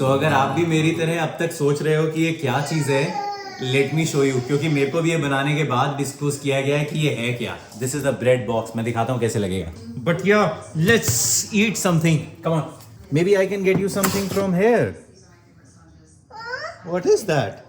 सो अगर आप भी मेरी तरह अब तक सोच रहे हो कि ये क्या चीज है, लेट मी शो यू, क्योंकि मेरे को भी ये बनाने के बाद डिस्क्लोज किया गया है कि ये है क्या। This is a bread box. मैं दिखाता हूँ कैसे लगेगा। बट या let's eat something, come on. Maybe I can get you something from here. What is that?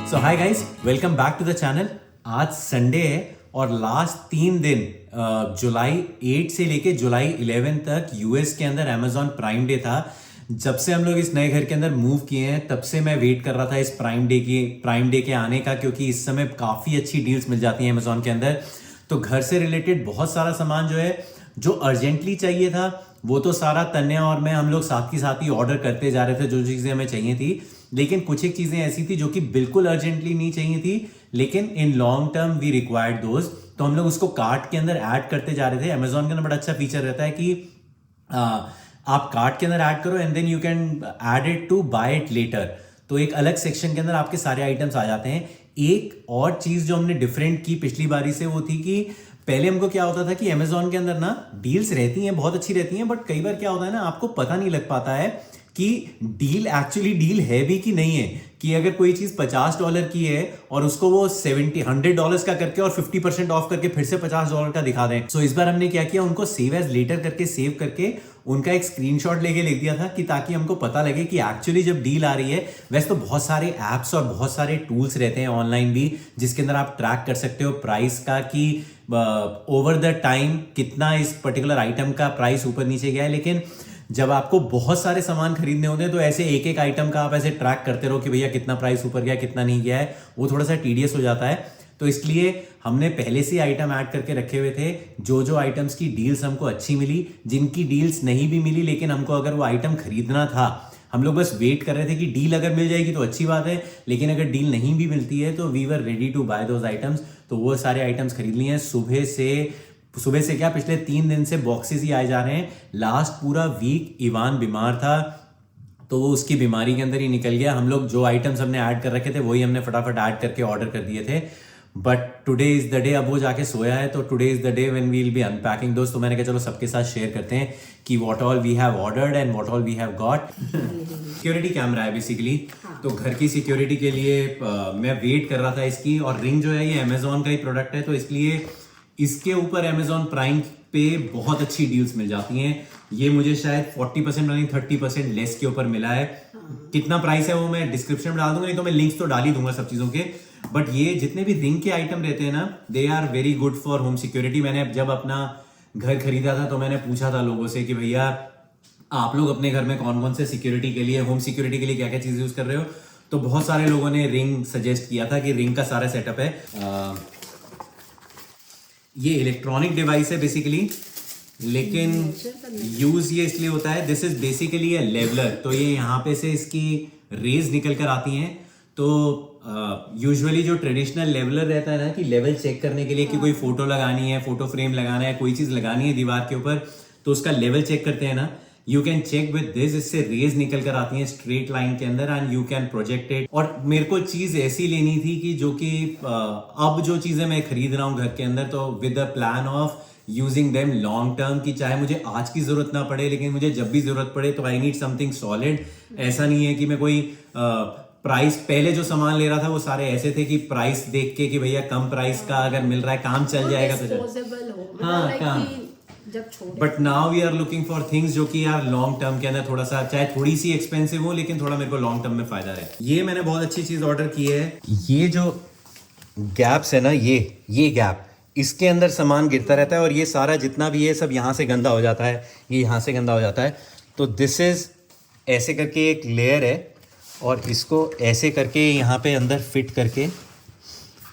So hi guys, welcome back to the channel. आज Sunday है और last 3 दिन जुलाई 8 से लेके जुलाई 11 तक यूएस के अंदर अमेजॉन प्राइम डे था। जब से हम लोग इस नए घर के अंदर मूव किए हैं तब से मैं वेट कर रहा था इस प्राइम डे के आने का, क्योंकि इस समय काफ़ी अच्छी डील्स मिल जाती हैं अमेजॉन के अंदर। तो घर से रिलेटेड बहुत सारा सामान जो है, जो अर्जेंटली चाहिए था, वो तो सारा तन्या और मैं हम लोग साथ ही ऑर्डर करते जा रहे थे जो चीज़ें हमें चाहिए थी। लेकिन कुछ एक चीज़ें ऐसी थी जो कि बिल्कुल अर्जेंटली नहीं चाहिए थी, लेकिन in long term we required those, तो हम लोग उसको कार्ट के अंदर ऐड करते जा रहे थे। अमेजॉन के अंदर बड़ा अच्छा फीचर रहता है कि आप कार्ट के अंदर ऐड करो and then you can add it to buy it later. तो एक अलग सेक्शन के अंदर आपके सारे आइटम्स आ जाते हैं। एक और चीज़ जो हमने डिफरेंट की पिछली बारी से वो थी कि पहले हमको क्या होता था कि अमेजॉन के अंदर ना डील्स रहती हैं, बहुत अच्छी रहती हैं, बट कई बार क्या होता है ना, आपको पता नहीं लग पाता है कि डील एक्चुअली डील है भी कि नहीं है। कि अगर कोई चीज $50 की है और उसको वो $100 का करके और 50% ऑफ करके फिर से $50 का दिखा दें। सो इस बार हमने क्या किया, उनको सेव एज लेटर करके सेव करके उनका एक स्क्रीनशॉट लेके लिख दिया था कि ताकि हमको पता लगे कि एक्चुअली जब डील आ रही है। वैसे तो बहुत सारे एप्स और बहुत सारे टूल्स रहते हैं ऑनलाइन भी, जिसके अंदर आप ट्रैक कर सकते हो प्राइस का कि ओवर द टाइम कितना इस पर्टिकुलर आइटम का प्राइस ऊपर नीचे गया है। लेकिन जब आपको बहुत सारे सामान खरीदने होते हैं तो ऐसे एक एक आइटम का आप ऐसे ट्रैक करते रहो कि भैया कितना प्राइस ऊपर गया कितना नहीं गया है, वो थोड़ा सा टीडियस हो जाता है। तो इसलिए हमने पहले से आइटम ऐड करके रखे हुए थे। जो जो आइटम्स की डील्स हमको अच्छी मिली, जिनकी डील्स नहीं भी मिली लेकिन हमको अगर वो आइटम खरीदना था, हम लोग बस वेट कर रहे थे कि डील अगर मिल जाएगी तो अच्छी बात है, लेकिन अगर डील नहीं भी मिलती है तो we were ready to buy those items. तो वो सारे आइटम्स खरीद लिए हैं। सुबह से क्या, पिछले 3 दिन से बॉक्सेस ही आए जा रहे हैं। लास्ट पूरा वीक इवान बीमार था तो वो उसकी बीमारी के अंदर ही निकल गया। हम लोग जो आइटम्स हमने ऐड कर रखे थे वही हमने फटाफट ऐड करके ऑर्डर कर दिए थे। But today is the day, अब वो जाके सोया है तो today is the day when we will be unpacking दोस्त। तो मैंने कहा चलो सबके साथ शेयर करते हैं कि what all we have ordered and what all we have got. Security camera है बेसिकली, तो घर की सिक्योरिटी के लिए मैं वेट कर रहा था इसकी। और रिंग जो है ये अमेजॉन का ही प्रोडक्ट है, तो इसलिए इसके ऊपर अमेजॉन प्राइम पे बहुत अच्छी डील्स मिल जाती हैं। ये मुझे शायद 40% नहीं 30% लेस के ऊपर मिला है। कितना प्राइस है वो मैं डिस्क्रिप्शन में डाल दूंगा, नहीं तो मैं लिंक्स तो डाल ही दूंगा सब चीज़ों के। बट ये जितने भी रिंग के आइटम रहते हैं ना, they are very good for home security. मैंने जब अपना घर खरीदा था तो मैंने पूछा था लोगों से कि भैया आप लोग अपने घर में कौन कौन से सिक्योरिटी के लिए, होम सिक्योरिटी के लिए क्या क्या चीज़ यूज़ कर रहे हो। तो बहुत सारे लोगों ने रिंग सजेस्ट किया था कि रिंग का सारा सेटअप है। ये इलेक्ट्रॉनिक डिवाइस है बेसिकली, लेकिन यूज ये इसलिए होता है, this is basically a leveller. तो ये यहाँ पे से इसकी रेज निकल कर आती हैं। तो यूजुअली जो ट्रेडिशनल लेवलर रहता है ना, कि लेवल चेक करने के लिए कि कोई फोटो लगानी है, फोटो फ्रेम लगाना है, कोई चीज लगानी है दीवार के ऊपर, तो उसका लेवल चेक करते हैं ना, you can check with this. इससे रेज निकल कर आती हैं स्ट्रेट लाइन के अंदर and you can project it. और मेरे को चीज ऐसी लेनी थी कि जो कि अब जो चीजें मैं खरीद रहा हूँ घर के अंदर, तो with a plan of using them long term, की चाहे मुझे आज की जरूरत ना पड़े लेकिन मुझे जब भी जरूरत पड़े तो आई नीड समथिंग सॉलिड। ऐसा नहीं है कि मैं कोई प्राइस, पहले जो सामान ले रहा था वो सारे ऐसे थे कि प्राइस देख के कि भैया कम प्राइस का अगर मिल रहा है काम चल जाएगा तो हाँ काम। But now we are looking for things जो कि यार लॉन्ग टर्म के अंदर थोड़ा सा, चाहे थोड़ी सी एक्सपेंसिव हो लेकिन थोड़ा मेरे को लॉन्ग टर्म में फायदा है। ये मैंने बहुत अच्छी चीज ऑर्डर की है। ये जो गैप्स है ना, ये गैप, इसके अंदर सामान गिरता रहता है और ये सारा जितना भी है सब यहाँ से गंदा हो जाता है, ये यहाँ से गंदा हो जाता है। तो दिस इज ऐसे करके एक लेयर है और इसको ऐसे करके यहाँ पे अंदर फिट करके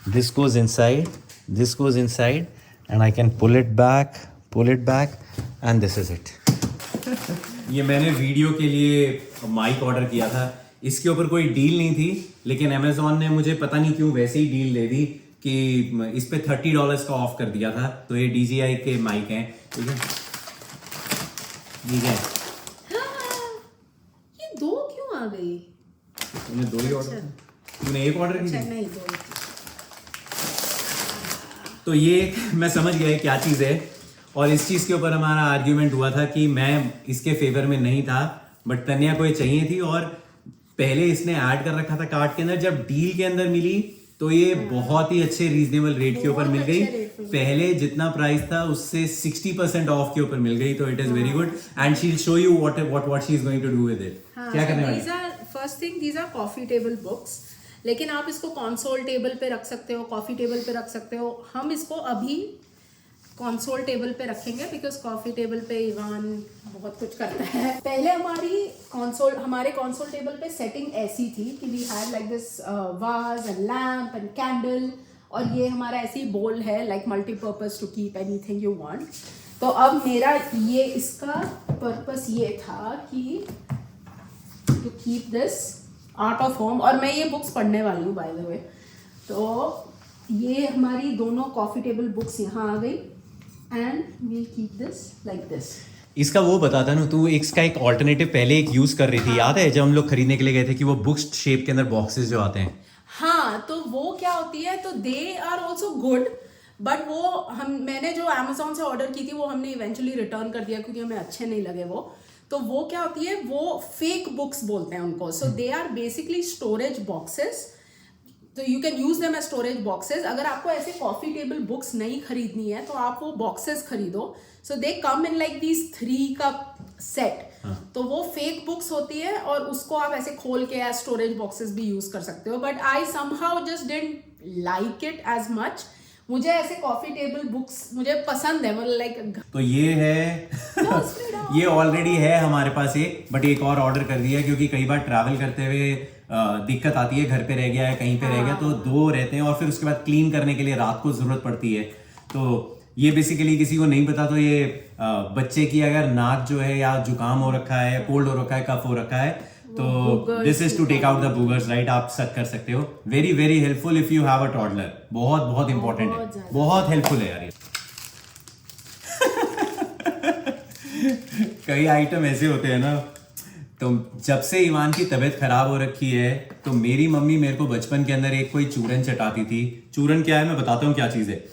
this goes inside and I can pull it back and this is it. ये मैंने वीडियो के लिए माइक ऑर्डर किया था, इसके ऊपर कोई डील नहीं थी, लेकिन अमेजोन ने मुझे पता नहीं क्यों वैसे ही डील दे दी कि इस पे $30 का ऑफ कर दिया था। तो ये DJI के माइक हैं, ठीक है। ये दो क्यों आ गई? तूने दो ही ऑर्डर, तूने एक ऑर्डर किया? नहीं, दो। तो ये मैं समझ गया क्या चीज़ है, और इस चीज़ के ऊपर हमारा आर्ग्यूमेंट हुआ था कि मैं इसके फेवर में नहीं था, बट तन्या को ये चाहिए थी, और पहले इसने ऐड कर रखा था कार्ट के अंदर। जब डील के अंदर मिली तो ये बहुत ही अच्छे रीजनेबल रेट के ऊपर मिल गई। पहले जितना प्राइस था उससे 60% ऑफ के ऊपर मिल गई, तो it is very good and she will show you what she is going to do with it. क्या करने वाली? First thing, these are coffee table books, लेकिन आप इसको कंसोल टेबल पे रख सकते हो, कॉफी टेबल पे रख सकते हो। हम इसको अभी कंसोल टेबल पे रखेंगे बिकॉज कॉफी टेबल पे इवान बहुत कुछ करता है। पहले हमारे कंसोल टेबल पे सेटिंग ऐसी थी कि we had like this was and lamp and candle, और ये हमारा ऐसी बोल है like multipurpose to keep anything you want. तो अब मेरा ये इसका पर्पस ये था कि to keep this art of home, और मैं ये बुक्स पढ़ने वाली हूँ बाय द वे। तो ये हमारी दोनों कॉफी टेबल बुक्स यहाँ आ गई and we'll keep this like this. इसका वो बताता ना, तू इसका एक ऑल्टरनेटिव पहले एक यूज कर रही थी, याद है जब हम लोग खरीदने के लिए गए थे, कि वो बुक्स शेप के अंदर बॉक्सेस जो आते हैं। हाँ, तो वो क्या होती है, तो they are also good, but वो मैंने जो अमेजोन से ऑर्डर की थी वो हमने इवेंचुअली रिटर्न कर दिया क्योंकि हमें अच्छे नहीं लगे वो। तो वो क्या होती है, वो फेक बुक्स बोलते हैं उनको। So they are basically storage boxes, तो you can use them as storage boxes. अगर आपको ऐसे कॉफी टेबल बुक्स नहीं खरीदनी है तो आप वो बॉक्सेस खरीदो। सो दे कम इन लाइक दीज 3 का सेट। तो वो फेक बुक्स होती है और उसको आप ऐसे खोल के एज स्टोरेज बॉक्सेस भी यूज कर सकते हो, but I somehow just didn't like it as much. मुझे ऐसे कॉफी टेबल बुक्स मुझे पसंद है, मतलब लाइक। तो ये है ये ऑलरेडी है हमारे पास एक, बट एक और ऑर्डर कर दिया क्योंकि कई बार ट्रैवल करते हुए दिक्कत आती है, घर पे रह गया है, कहीं पे रह गया, तो दो रहते हैं और फिर उसके बाद क्लीन करने के लिए रात को जरूरत पड़ती है। तो ये बेसिकली किसी को नहीं पता, तो ये बच्चे की अगर नाक जो है या जुकाम हो रखा है, कोल्ड हो रखा है, कफ हो रखा है, तो this is to take out the boogers, right? आप सक कर सकते हो। Very very helpful if you have a toddler. बहुत बहुत इंपॉर्टेंट है, बहुत हेल्पफुल है यार ये। कई आइटम ऐसे होते हैं ना, तो जब से ईवान की तबीयत खराब हो रखी है तो मेरी मम्मी मेरे को बचपन के अंदर एक कोई चूरन चटाती थी। चूरन क्या है मैं बताता हूँ क्या चीज़ है।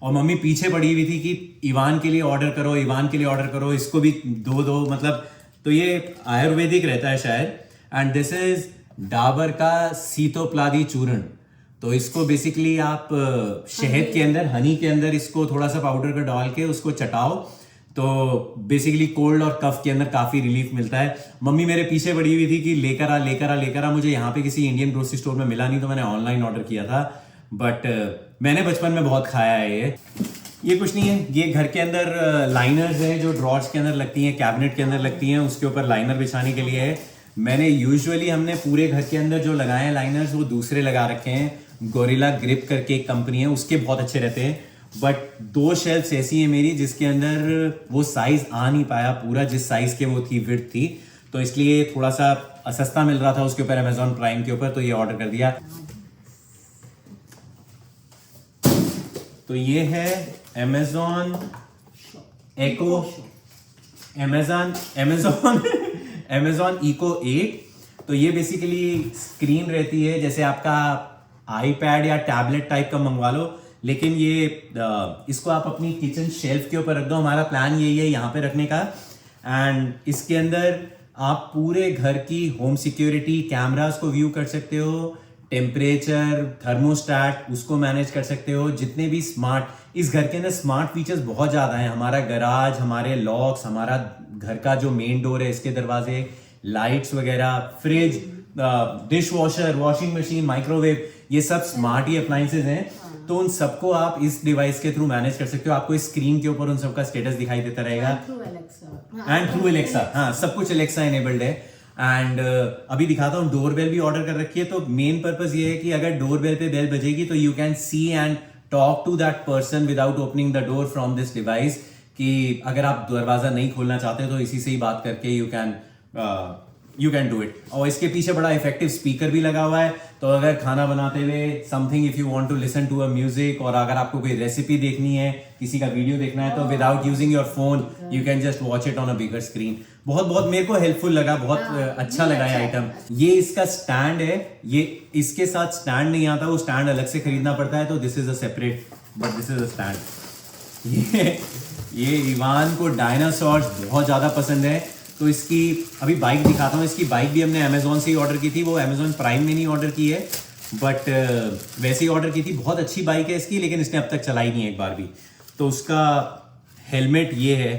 और मम्मी पीछे पड़ी हुई थी कि ईवान के लिए ऑर्डर करो, ईवान के लिए ऑर्डर करो, इसको भी दो मतलब। तो ये आयुर्वेदिक रहता है शायद, एंड दिस इज डाबर का सीतोप्लादी चूरन। तो इसको बेसिकली आप शहद के अंदर, हनी के अंदर इसको थोड़ा सा पाउडर का डाल के उसको चटाओ, तो बेसिकली कोल्ड और कफ के अंदर काफी रिलीफ मिलता है। मम्मी मेरे पीछे पड़ी हुई थी कि लेकर आ। मुझे यहाँ पे किसी इंडियन ग्रोसरी स्टोर में मिला नहीं, तो मैंने ऑनलाइन ऑर्डर किया था, बट मैंने बचपन में बहुत खाया है ये कुछ नहीं है। ये घर के अंदर लाइनर्स हैं जो ड्रॉर्स के अंदर लगती हैं, कैबिनेट के अंदर लगती हैं, उसके ऊपर लाइनर बिछाने के लिए है। मैंने यूजुअली हमने पूरे घर के अंदर जो लगाए हैं लाइनर्स, वो दूसरे लगा रखे हैं। गोरिल्ला ग्रिप करके एक कंपनी है, उसके बहुत अच्छे रहते हैं। बट 2 शेल्फ्स ऐसी है मेरी जिसके अंदर वो साइज आ नहीं पाया पूरा, जिस साइज के वो थी, विड्थ थी, तो इसलिए थोड़ा सा सस्ता मिल रहा था उसके ऊपर अमेजॉन प्राइम के ऊपर, तो ये ऑर्डर कर दिया। तो ये है अमेजॉन एको, अमेजॉन इको 8। तो ये बेसिकली स्क्रीन रहती है जैसे आपका आईपैड या टैबलेट टाइप का मंगवा लो, लेकिन ये इसको आप अपनी किचन शेल्फ के ऊपर रख दो। हमारा प्लान यही है यहाँ पे रखने का, एंड इसके अंदर आप पूरे घर की होम सिक्योरिटी कैमरास को व्यू कर सकते हो, टेम्परेचर, थर्मोस्टैट उसको मैनेज कर सकते हो। जितने भी स्मार्ट, इस घर के अंदर स्मार्ट फीचर्स बहुत ज़्यादा हैं। हमारा गराज, हमारे लॉक्स, हमारा घर का जो मेन डोर है इसके दरवाजे, लाइट्स वगैरह, fridge, dish washer, washing machine, microwave, ये सब स्मार्ट ही अप्लायंसेज हैं। तो उन सबको आप इस डिवाइस के थ्रू मैनेज कर सकते हो। आपको इस स्क्रीन के ऊपर उन सबका स्टेटस दिखाई देता रहेगा, एंड थ्रू एलेक्सा। हाँ, सब कुछ एलेक्सा इनेबल्ड है। एंड अभी दिखाता हूँ, डोरबेल भी ऑर्डर कर रखी है। तो मेन पर्पस ये है कि अगर डोरबेल पे बेल बजेगी तो you can see and talk to that person without opening the door from this device. कि अगर आप दरवाजा नहीं खोलना चाहते तो इसी से ही बात करके यू कैन डू इट। और इसके पीछे बड़ा इफेक्टिव स्पीकर भी लगा हुआ है, तो अगर खाना बनाते हुए something if you want to listen to a music, और अगर आपको कोई रेसिपी देखनी है, किसी का वीडियो देखना है, तो without using your phone you can just watch it on a bigger screen. बहुत बहुत मेरे को हेल्पफुल लगा, बहुत अच्छा लगा ये आइटम। ये इसका स्टैंड है, ये इसके साथ स्टैंड नहीं आता, वो स्टैंड अलग से खरीदना पड़ता है। तो this is a separate, but this is a stand. ये इवान को डायनासोर्स बहुत ज्यादा पसंद है, तो इसकी अभी बाइक दिखाता हूँ। इसकी बाइक भी हमने अमेजोन से ही ऑर्डर की थी, वो अमेजोन प्राइम में नहीं ऑर्डर की है, बट वैसे ही ऑर्डर की थी। बहुत अच्छी बाइक है इसकी, लेकिन इसने अब तक चलाई नहीं है एक बार भी। तो उसका हेलमेट ये है,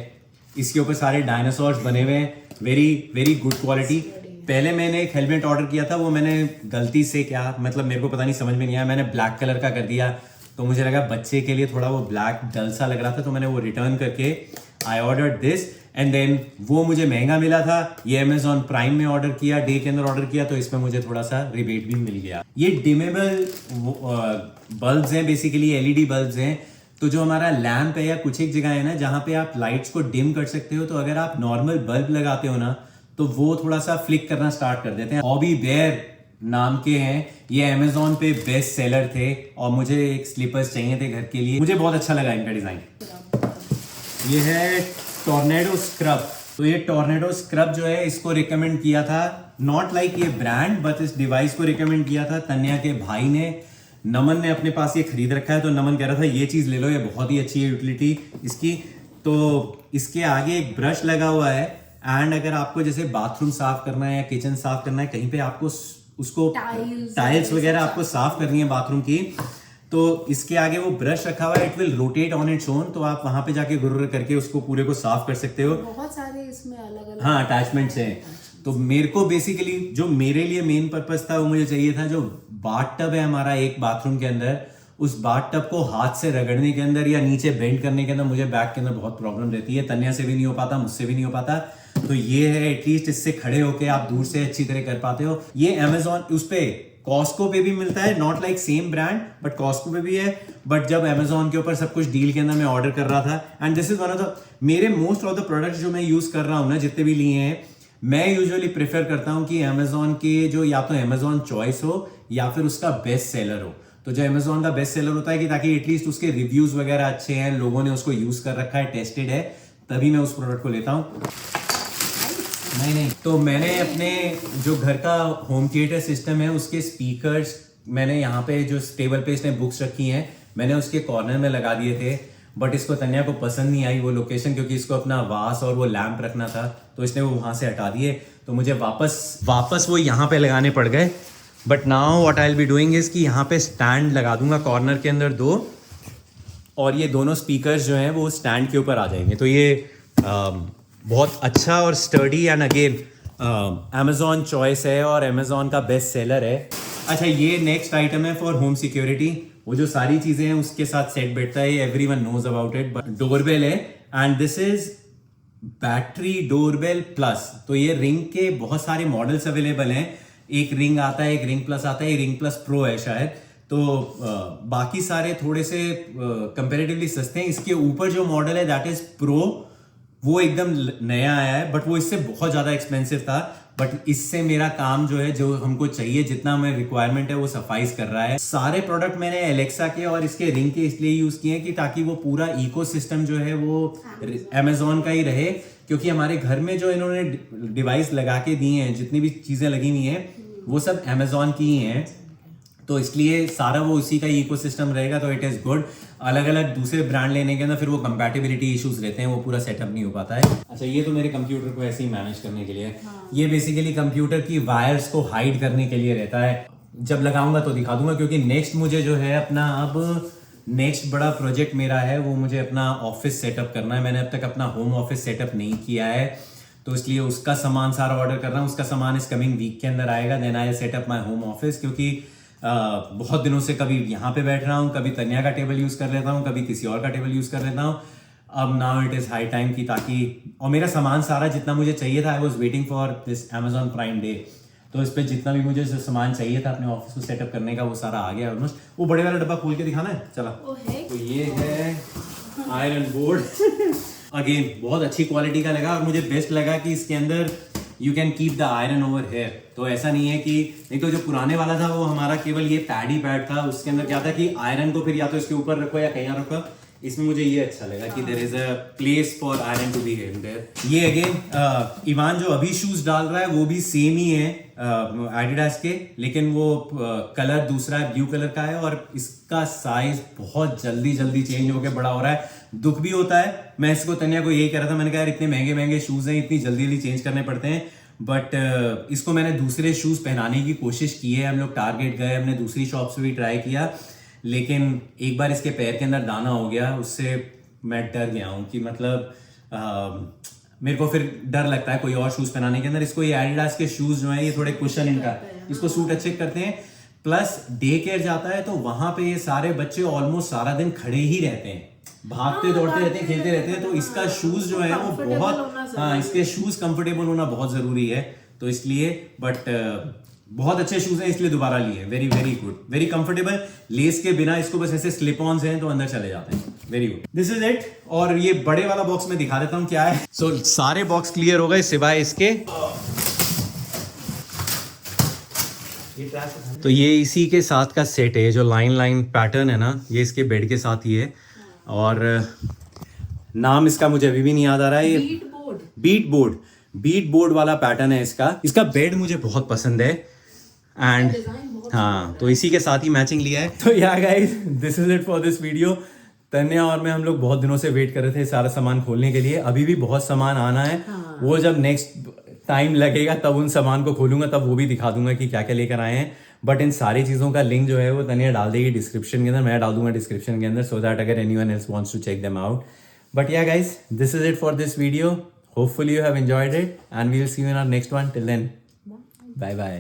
इसके ऊपर सारे डायनासोर्स बने हुए हैं, वेरी वेरी गुड क्वालिटी। पहले मैंने एक हेलमेट ऑर्डर किया था, वो मैंने गलती से क्या मतलब मेरे को पता नहीं, समझ में नहीं आया, मैंने ब्लैक कलर का कर दिया। तो मुझे लगा बच्चे के लिए थोड़ा वो ब्लैक डल सा लग रहा था, तो मैंने वो रिटर्न करके I ordered this, and then वो मुझे महंगा मिला था। ये अमेजॉन प्राइम में ऑर्डर किया, डे के अंदर ऑर्डर किया, तो इसमें मुझे थोड़ा सा रिबेट भी मिल गया। ये डिमेबल बल्ब्स हैं, बेसिकली एलईडी बल्ब्स हैं। तो जो हमारा लैंप है या कुछ एक जगह है ना जहाँ पे आप लाइट्स को डिम कर सकते हो, तो अगर आप नॉर्मल बल्ब लगाते हो ना तो वो थोड़ा सा फ्लिक करना स्टार्ट कर देते हैं। हॉबी बेयर नाम के हैं, ये अमेजोन पे बेस्ट सेलर थे, और मुझे एक स्लीपर्स चाहिए थे घर के लिए। मुझे बहुत अच्छा लगा इनका डिजाइन। ये है टॉर्नेडो स्क्रब। तो ये टॉर्नेडो स्क्रब जो है, इसको रिकमेंड किया था, नॉट लाइक ये ब्रांड, बट इस डिवाइस को रिकमेंड किया था तन्या के भाई ने। नमन ने अपने पास ये खरीद रखा है, तो नमन कह रहा था ये चीज ले लो, ये बहुत ही अच्छी है यूटिलिटी इसकी। तो इसके आगे एक ब्रश लगा हुआ है, एंड अगर आपको जैसे बाथरूम साफ करना है या किचन साफ करना है, कहीं पे आपको उसको टाइल्स वगैरह आपको साफ करनी है बाथरूम की, तो इसके आगे वो ब्रश रखा हुआ है, it will rotate on its own. तो आप वहां पे जाके गुर्र करके उसको पूरे को साफ कर सकते हो। बहुत सारे इसमें अलग अलग हाँ अटैचमेंट्स हैं। तो मेरे को बेसिकली जो मेरे लिए मेन पर्पस था, वो मुझे चाहिए था जो बाथ टब है हमारा एक बाथरूम के अंदर, उस बाथ टब को हाथ से रगड़ने के अंदर या नीचे बेंड करने के अंदर मुझे बैक के अंदर बहुत प्रॉब्लम रहती है। तन्या से भी नहीं हो पाता, मुझसे भी नहीं हो पाता। तो ये है, एटलीस्ट इससे खड़े होके आप दूर से अच्छी तरह कर पाते हो। ये अमेजोन उस पे कॉस्को पे भी मिलता है, not like same brand, but Costco पे भी है। बट जब अमेजोन के ऊपर सब कुछ डील के अंदर मैं ऑर्डर कर रहा था, and this is one of the मेरे मोस्ट ऑफ द प्रोडक्ट्स जो मैं यूज कर रहा हूँ ना, जितने भी लिए हैं, मैं यूजुअली प्रेफर करता हूँ कि अमेजोन के जो या तो अमेजोन चॉइस हो या फिर उसका बेस्ट सेलर हो। तो जो अमेजोन का बेस्ट सेलर होता है कि ताकि एटलीस्ट उसके रिव्यूज वगैरह अच्छे हैं, लोगों ने उसको यूज कर रखा है, टेस्टेड है, तभी मैं उस प्रोडक्ट को लेता हूँ। नहीं तो मैंने अपने जो घर का होम थिएटर सिस्टम है उसके स्पीकर्स मैंने यहाँ पे जो टेबल पे इसने बुक्स रखी हैं, मैंने उसके कॉर्नर में लगा दिए थे। बट इसको तन्या को पसंद नहीं आई वो लोकेशन, क्योंकि इसको अपना वास और वो लैंप रखना था, तो इसने वो वहां से हटा दिए। तो मुझे वापस वो यहाँ पे लगाने पड़ गए। But now what I will be doing is कि यहाँ पे स्टैंड लगा दूंगा कॉर्नर के अंदर 2, और ये दोनों स्पीकर्स जो हैं वो स्टैंड के ऊपर आ जाएंगे। तो ये बहुत अच्छा और sturdy, and again Amazon choice है और अमेजोन का बेस्ट सेलर है। अच्छा, ये नेक्स्ट आइटम है फॉर होम सिक्योरिटी। वो जो सारी चीजें हैं उसके साथ सेट बैठता है, everyone knows about it. But doorbell है, and this is battery doorbell plus. तो ये रिंग के बहुत सारे मॉडल्स अवेलेबल हैं। एक रिंग आता है, एक रिंग प्लस आता है, एक रिंग प्लस प्रो है शायद। तो बाकी सारे थोड़े से कंपेरेटिवली सस्ते हैं। इसके ऊपर जो मॉडल है दैट इज प्रो, वो एकदम नया आया है, बट वो इससे बहुत ज्यादा एक्सपेंसिव था। बट इससे मेरा काम जो है, जो हमको चाहिए, जितना हमें रिक्वायरमेंट है, वो सफाइज कर रहा है। सारे प्रोडक्ट मैंने एलेक्सा के और इसके रिंग के इसलिए यूज किए हैं कि ताकि वो पूरा इकोसिस्टम जो है वो अमेजोन का ही रहे। क्योंकि हमारे घर में जो इन्होंने डिवाइस लगा के दिए हैं, जितनी भी चीजें लगी हुई हैं, वो सब अमेजोन की ही हैं। तो इसलिए सारा वो उसी का इकोसिस्टम रहेगा, तो इट इज गुड। अलग अलग दूसरे ब्रांड लेने के अंदर फिर वो कंपैटिबिलिटी इश्यूज रहते हैं, वो पूरा सेटअप नहीं हो पाता है। अच्छा, ये तो मेरे कंप्यूटर को ऐसे ही मैनेज करने के लिए, ये बेसिकली कंप्यूटर की वायर्स को हाइड करने के लिए रहता है। जब लगाऊंगा तो दिखा दूंगा, क्योंकि नेक्स्ट मुझे जो है अपना अब नेक्स्ट बड़ा प्रोजेक्ट मेरा है, वो मुझे अपना ऑफिस सेटअप करना है। मैंने अब तक अपना होम ऑफिस सेटअप नहीं किया है, तो इसलिए उसका सामान सारा ऑर्डर कर रहा हूँ। उसका सामान इस कमिंग वीक के अंदर आएगा, then I set up my home office. क्योंकि बहुत दिनों से कभी यहाँ पे बैठ रहा हूँ, कभी तन्या का टेबल यूज कर लेता हूँ, कभी किसी और का टेबल यूज कर लेता हूँ। अब now it is high time की, ताकि और मेरा सामान सारा जितना मुझे चाहिए था, I was waiting for this Amazon prime day, तो इस पर जितना भी मुझे सामान चाहिए था अपने ऑफिस को सेटअप करने का वो सारा आ गया ऑलमोस्ट। वो बड़े वाला डब्बा खोल के दिखाना है, चला। वो है तो ये है आयरन बोर्ड अगेन बहुत अच्छी क्वालिटी का लगा, और मुझे बेस्ट लगा कि इसके अंदर you can keep the iron over here. तो ऐसा नहीं है कि, नहीं तो जो पुराने वाला था वो हमारा केवल ये पैड ही पैड था, उसके अंदर क्या था कि आयरन को फिर या तो इसके ऊपर रखो या कहीं रखो। इसमें मुझे ये अच्छा लगा कि there is a place for iron to be there. ये अगेन इवान जो अभी शूज डाल रहा है वो भी सेम ही है एडिडास के, लेकिन वो कलर दूसरा है, ब्लू कलर का है, और इसका साइज बहुत जल्दी जल्दी चेंज होकर बड़ा हो रहा है। दुख भी होता है, मैं इसको तन्या को यही कह रहा था, मैंने कहा यार इतने महंगे महंगे शूज हैं, इतनी जल्दी जल्दी चेंज करने पड़ते हैं, बट इसको मैंने दूसरे शूज पहनाने की कोशिश की है। हम लोग टारगेट गए, हमने दूसरी शॉप से भी ट्राई किया, लेकिन एक बार इसके पैर के अंदर दाना हो गया, उससे मैं डर गया हूँ कि मतलब मेरे को फिर डर लगता है कोई और शूज पहनाने के अंदर। इसको ये एडिडास के शूज जो है ये थोड़े कुशन इनका, इसको सूट अच्छे करते हैं। प्लस डे केयर जाता है तो वहां पे ये सारे बच्चे ऑलमोस्ट सारा दिन खड़े ही रहते हैं, भागते दौड़ते रहते हैं, खेलते रहते हैं, तो इसका शूज जो है वो बहुत, हाँ इसके शूज कंफर्टेबल होना बहुत जरूरी है। तो इसलिए बट बहुत अच्छे शूज हैं, इसलिए दोबारा लिए। Very very good, very comfortable, less के बिना इसको बस ऐसे स्लिप ऑन्स हैं तो अंदर चले जाते हैं। Very good, this is it. और ये बड़े वाला बॉक्स में दिखा देता हूँ क्या है। सो सारे बॉक्स क्लियर हो गए सिवाय इसके। तो ये इसी के साथ का सेट है, जो लाइन लाइन पैटर्न है ना, ये इसके बेड के साथ ही है। और नाम इसका मुझे अभी भी नहीं याद आ रहा है। ये बीट बोर्ड वाला पैटर्न है इसका। इसका बेड मुझे बहुत पसंद है एंड हाँ, तो इसी के साथ ही मैचिंग लिया है। तो yeah guys, this is it for this video. Tanya और मैं हम लोग बहुत दिनों से वेट कर रहे थे सारा सामान खोलने के लिए। अभी भी बहुत सामान आना है, वो जब नेक्स्ट टाइम लगेगा तब उन सामान को खोलूंगा, तब वो भी दिखा दूंगा कि क्या क्या लेकर आए हैं। बट इन सारी चीज़ों का लिंक जो है वो तन्या डाल देगी डिस्क्रिप्शन के अंदर, मैं डाल दूंगा डिस्क्रिप्शन के अंदर, सो दैट अगर anyone else wants to check them out. But yeah guys, this is it for this video. Hopefully you have enjoyed it, and we will see you in our next one. Till then, bye bye.